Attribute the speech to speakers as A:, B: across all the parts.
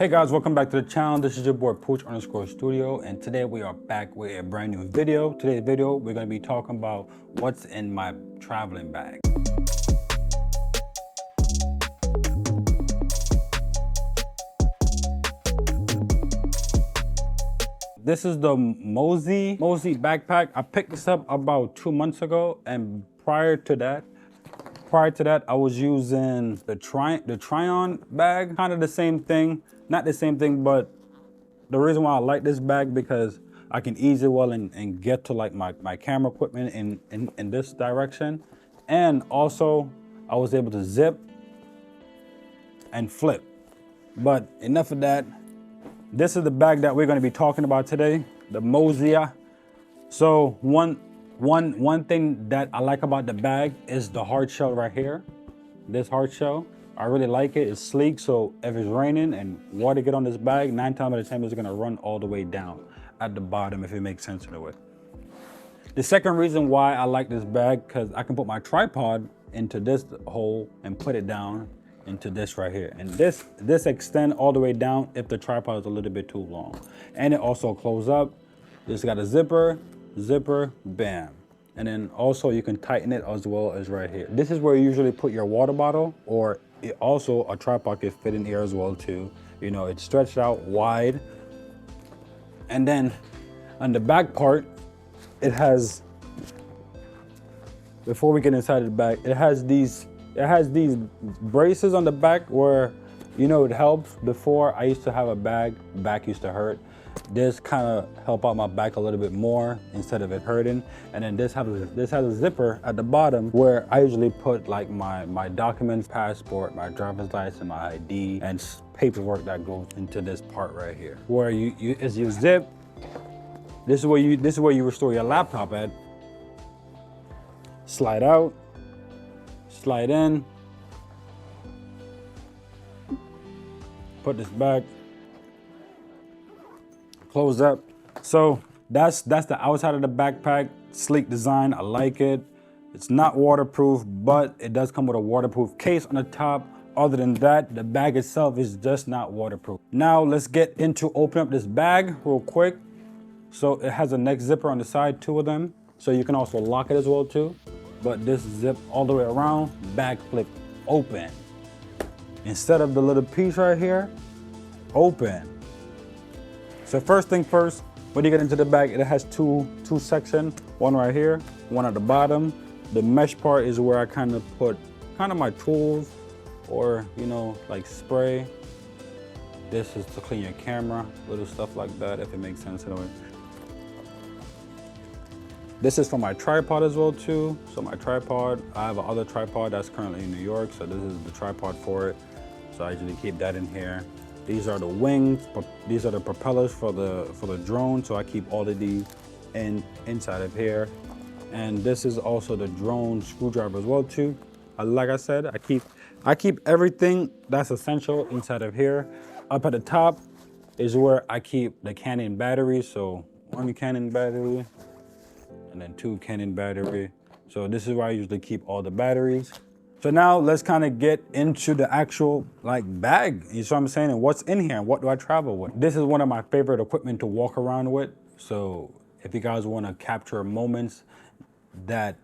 A: Hey guys, welcome back to the channel. This is your boy Pooch_Studio, and today we are back with a brand new video. Today's video, we're gonna be talking about what's in my traveling bag. This is the Mozi backpack. I picked this up about 2 months ago, and prior to that, I was using the Tryon bag, kind of the same thing. Not the same thing, but the reason why I like this bag because I can ease it well and get to like my camera equipment in this direction. And also I was able to zip and flip. But enough of that. This is the bag that we're going to be talking about today, the Mozi. So one thing that I like about the bag is the hard shell right here. This hard shell, I really like it. It's sleek, so if it's raining and water get on this bag, 9 times out of 10 it's gonna run all the way down at the bottom, if it makes sense in a way. The second reason why I like this bag, because I can put my tripod into this hole and put it down into this right here. And this extend all the way down if the tripod is a little bit too long. And it also close up. It's got a zipper, bam. And then also you can tighten it as well as right here. This is where you usually put your water bottle, or also a tripod can fit in here as well too. You know, it's stretched out wide. And then on the back part, it has, before we get inside the bag, it has these braces on the back where, you know, it helps. Before I used to have a back used to hurt. This kind of help out my back a little bit more instead of it hurting. And then this has a zipper at the bottom where I usually put like my documents, passport, my driver's license, my ID, and paperwork that goes into this part right here. Where as you zip, this is where you restore your laptop at. Slide out, slide in, put this back, close up. So that's the outside of the backpack. Sleek design, I like it. It's not waterproof, but it does come with a waterproof case on the top. Other than that, the bag itself is just not waterproof. Now let's get into open up this bag real quick. So it has a neck zipper on the side, 2 of them. So you can also lock it as well too. But this zip all the way around, bag flip open. Instead of the little piece right here, open. So first thing first, when you get into the bag, it has two sections, one right here, one at the bottom. The mesh part is where I kind of put my tools, or, you know, like spray. This is to clean your camera, little stuff like that, if it makes sense in a way. This is for my tripod as well too. So my tripod, I have another tripod that's currently in New York, so this is the tripod for it. So I usually keep that in here. These are the wings. These are the propellers for the drone. So I keep all of these inside of here. And this is also the drone screwdriver as well too. Like I said, I keep everything that's essential inside of here. Up at the top is where I keep the Canon batteries. So 1 Canon battery, and then 2 Canon battery. So this is where I usually keep all the batteries. So now let's kind of get into the actual like bag, you see what I'm saying, and what's in here and what do I travel with. This is one of my favorite equipment to walk around with. So if you guys want to capture moments that,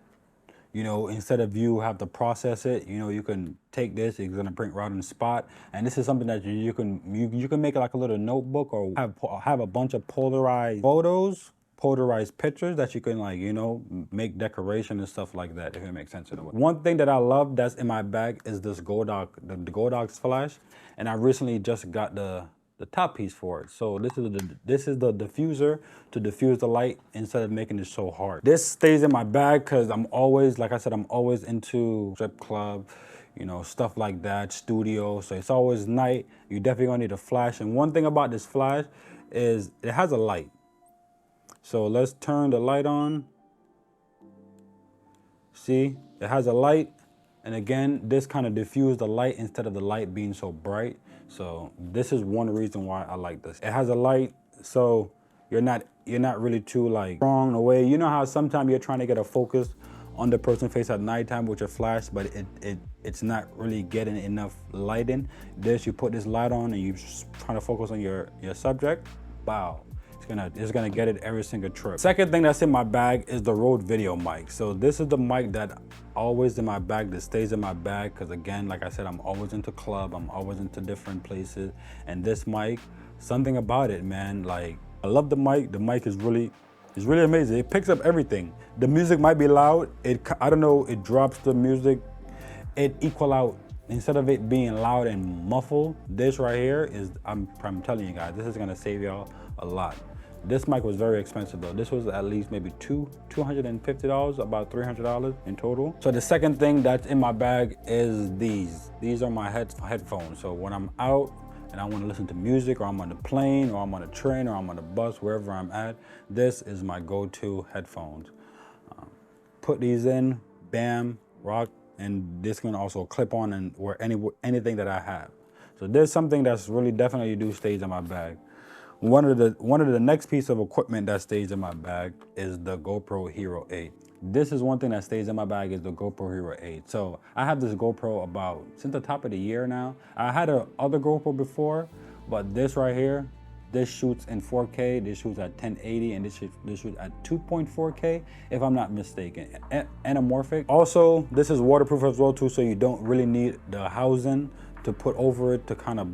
A: you know, instead of you have to process it, you know, you can take this, it's gonna print right on the spot. And this is something that you can make it like a little notebook, or have a bunch of polarized photos, polarized pictures that you can, like, you know, make decoration and stuff like that, if it makes sense in a way. One thing that I love that's in my bag is this Godox, the Godox flash, and I recently just got the top piece for it. So this is the diffuser to diffuse the light instead of making it so hard. This stays in my bag because I'm always, like I said, I'm always into strip club, you know, stuff like that, studio. So it's always night. You definitely gonna need a flash. And one thing about this flash is it has a light. So let's turn the light on. See, it has a light. And again, this kind of diffuses the light instead of the light being so bright. So this is one reason why I like this. It has a light, so you're not really too like strong away. You know how sometimes you're trying to get a focus on the person's face at nighttime with your flash, but it it's not really getting enough lighting. This, you put this light on and you just trying to focus on your subject, wow. It's gonna get it every single trip. Second thing that's in my bag is the Rode Video mic. So this is the mic that always in my bag, that stays in my bag, because again, like I said, I'm always into club, I'm always into different places. And this mic, something about it, man, like I love the mic. The mic is really amazing. It picks up everything. The music might be loud. I don't know, it drops the music. It equal out, instead of it being loud and muffled, this right here is, I'm telling you guys, this is gonna save y'all a lot. This mic was very expensive though. This was at least maybe $250, about $300 in total. So the second thing that's in my bag is these. These are my headphones. So when I'm out and I want to listen to music, or I'm on the plane, or I'm on a train, or I'm on a bus, wherever I'm at, this is my go-to headphones. Put these in, bam, rock, and this can also clip on and anything that I have. So there's something that's really definitely stays in my bag. One of the next piece of equipment that stays in my bag is the GoPro Hero 8. This is one thing that stays in my bag, is the GoPro Hero 8. So I have this GoPro since the top of the year now. I had a other GoPro before, but this right here, this shoots in 4K, this shoots at 1080, and this shoots at 2.4K, if I'm not mistaken. Anamorphic. Also, this is waterproof as well too, so you don't really need the housing to put over it to kind of,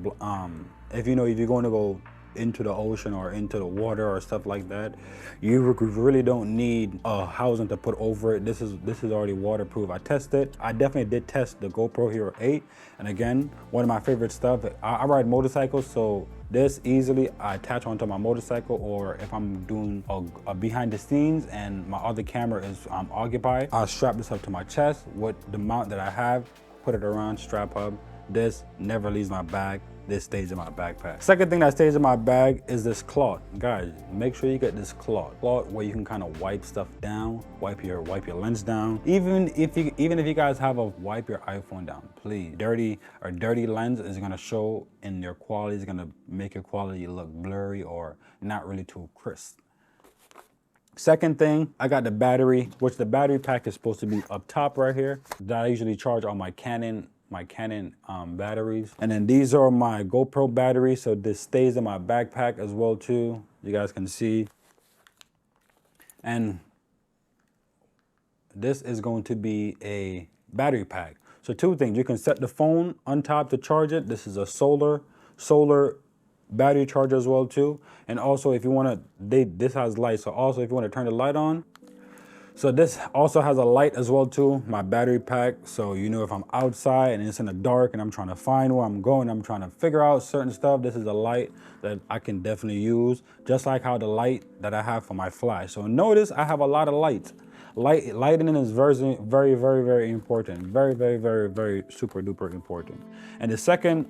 A: if you're going to go into the ocean or into the water or stuff like that, you really don't need a housing to put over it. This is already waterproof. I definitely did test the GoPro Hero 8, and again, one of my favorite stuff, I ride motorcycles, so this easily I attach onto my motorcycle, or if I'm doing a behind the scenes and my other camera is occupied, I'll strap this up to my chest with the mount that I have, put it around, strap up. This never leaves my bag. This stays in my backpack. Second thing that stays in my bag is this cloth. Guys, make sure you get this cloth where you can kind of wipe stuff down, wipe your lens down. Even if you guys have a wipe your iPhone down, please. Dirty lens is gonna show in your quality. It's gonna make your quality look blurry or not really too crisp. Second thing, I got the battery, which the battery pack is supposed to be up top right here. That I usually charge on my Canon batteries. And then these are my GoPro batteries, so this stays in my backpack as well too. You guys can see. And this is going to be a battery pack. So two things, you can set the phone on top to charge it. This is a solar battery charger as well too. And also if you want to, this has light, so also if you want to turn the light on, so this also has a light as well too, my battery pack. So if I'm outside and it's in the dark and I'm trying to find where I'm going, I'm trying to figure out certain stuff, this is a light that I can definitely use, just like how the light that I have for my flash. So notice I have a lot of lights. Lighting is very, very, very, very important. Very, very, very, very super duper important. And the second,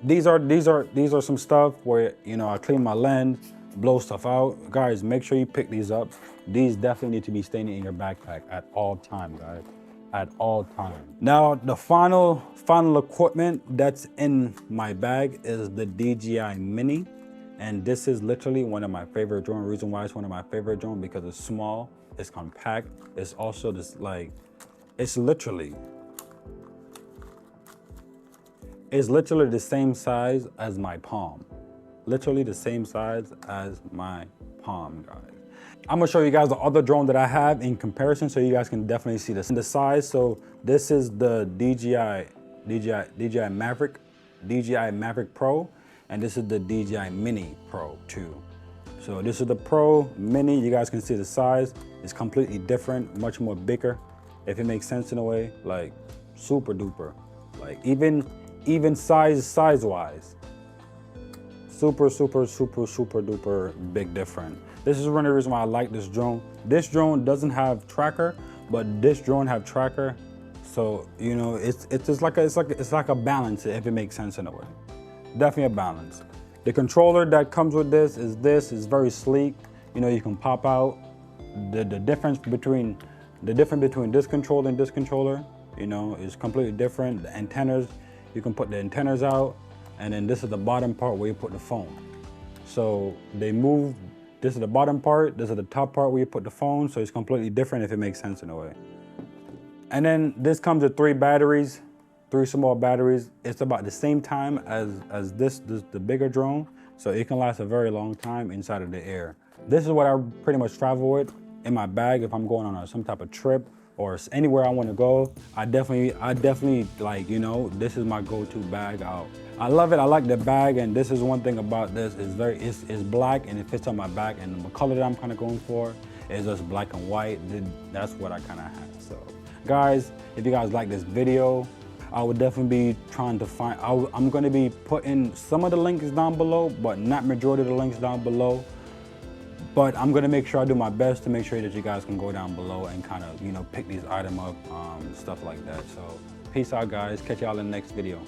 A: these are some stuff where I clean my lens, blow stuff out. Guys, make sure you pick these up. These definitely need to be staying in your backpack at all time, guys, at all time. Now, the final equipment that's in my bag is the DJI Mini. And this is literally one of my favorite drones. Reason why it's one of my favorite drones, because it's small, it's compact. It's also it's literally the same size as my palm. Literally the same size as my palm, guys. I'm gonna show you guys the other drone that I have in comparison, so you guys can definitely see this. The size, so this is the DJI Maverick Pro, and this is the DJI Mini Pro 2. So this is the Pro Mini. You guys can see the size is completely different, much more bigger, if it makes sense in a way, like super duper, like even size-wise. Super duper big difference. This is one of the reasons why I like this drone. This drone doesn't have tracker, but this drone have tracker. So it's like a balance, if it makes sense in a way. Definitely a balance. The controller that comes with this is very sleek. You can pop out. The difference between this controller and this controller, is completely different. The antennas, you can put the antennas out. And then this is the bottom part where you put the phone. So they move, this is the bottom part, this is the top part where you put the phone, so it's completely different, if it makes sense in a way. And then this comes with 3 batteries, 3 small batteries. It's about the same time as this the bigger drone, so it can last a very long time inside of the air. This is what I pretty much travel with in my bag if I'm going on some type of trip or anywhere I want to go. I definitely like, you know, this is my go-to bag out. I love it. I like the bag, and this is one thing about this. It's black and it fits on my back, and the color that I'm kind of going for is just black and white. That's what I kind of have. So guys, if you guys like this video, I would definitely be trying to find, I'm going to be putting some of the links down below, but not majority of the links down below. But I'm going to make sure I do my best to make sure that you guys can go down below and kind of, you know, pick these items up, stuff like that. So peace out, guys. Catch y'all in the next video.